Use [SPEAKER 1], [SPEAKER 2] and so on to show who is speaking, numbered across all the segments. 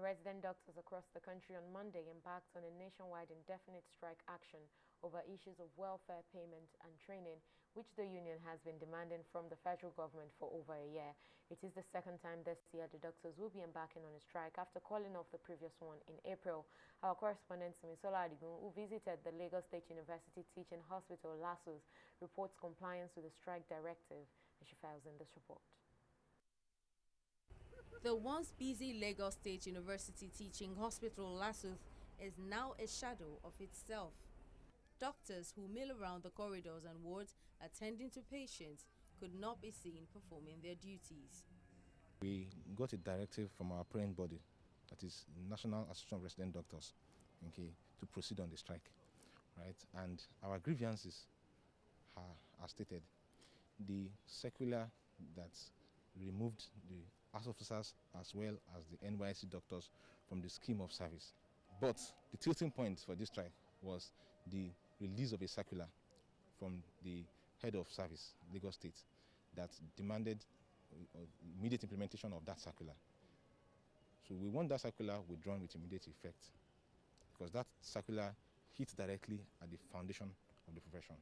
[SPEAKER 1] Resident doctors across the country on Monday embarked on a nationwide indefinite strike action over issues of welfare payment and training, which the union has been demanding from the federal government for over a year. It is the second time this year the doctors will be embarking on a strike after calling off the previous one in April. Our correspondent Simisola Adigun, who visited the Lagos State University Teaching Hospital, LASUTH, reports compliance with the strike directive, and she files in this report.
[SPEAKER 2] The once busy Lagos State University Teaching Hospital, LASUTH, is now a shadow of itself. Doctors who mill around the corridors and wards attending to patients could not be seen performing their duties.
[SPEAKER 3] We got a directive from our parent body, that is National Association of Resident Doctors, okay, to proceed on the strike, right? And our grievances are stated. The circular that removed the AS officers as well as the NYSC doctors from the scheme of service. But the tilting point for this strike was the release of a circular from the head of service, Lagos State, that demanded immediate implementation of that circular. So we want that circular withdrawn with immediate effect, because that circular hits directly at the foundation of the profession.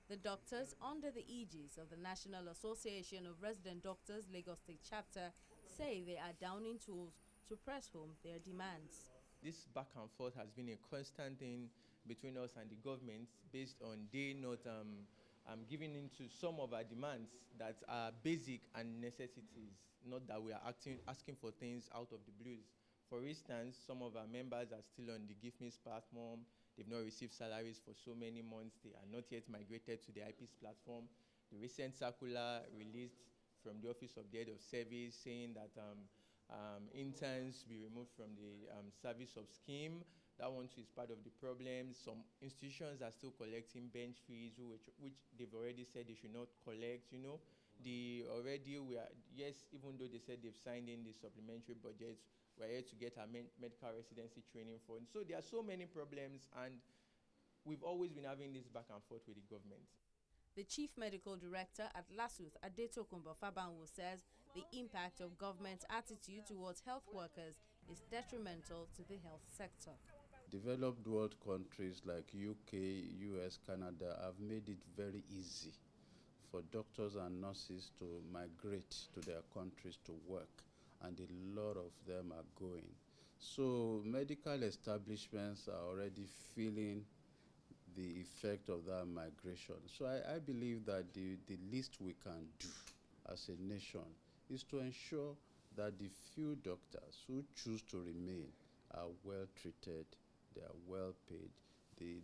[SPEAKER 2] The doctors, under the aegis of the National Association of Resident Doctors Lagos State Chapter, say they are downing tools to press home their demands.
[SPEAKER 4] This back and forth has been a constant thing between us and the government, based on they not giving into some of our demands that are basic and necessities, not that we are asking for things out of the blues. For instance, some of our members are still on the Give Me platform. They've not received salaries for so many months. They are not yet migrated to the IP's platform. The recent circular released from the Office of the Head of Service saying that interns be removed from the service of scheme. That one too is part of the problem. Some institutions are still collecting bench fees, which they've already said they should not collect, you know. Yes, even though they said they've signed in the supplementary budgets, we're here to get our medical residency training fund. So there are so many problems, and we've always been having this back and forth with the government.
[SPEAKER 2] The Chief Medical Director at LASUTH, Adetokunbo Fabanwo, says the impact of government's attitude towards health workers is detrimental to the health sector.
[SPEAKER 5] Developed world countries like UK, US, Canada have made it very easy for doctors and nurses to migrate to their countries to work, and a lot of them are going. So medical establishments are already feeling the effect of that migration. So I believe that the least we can do as a nation is to ensure that the few doctors who choose to remain are well treated, they are well paid,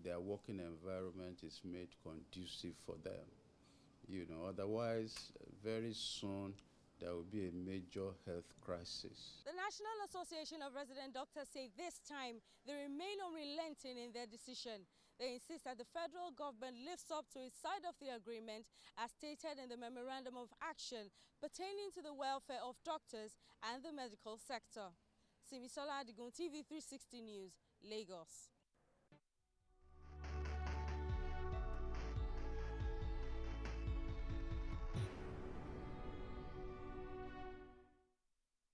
[SPEAKER 5] their working environment is made conducive for them. You know, otherwise, very soon, there will be a major health crisis.
[SPEAKER 2] The National Association of Resident Doctors say this time they remain unrelenting in their decision. They insist that the federal government lives up to its side of the agreement as stated in the Memorandum of Action pertaining to the welfare of doctors and the medical sector. Simisola Adigun, TV 360 News, Lagos.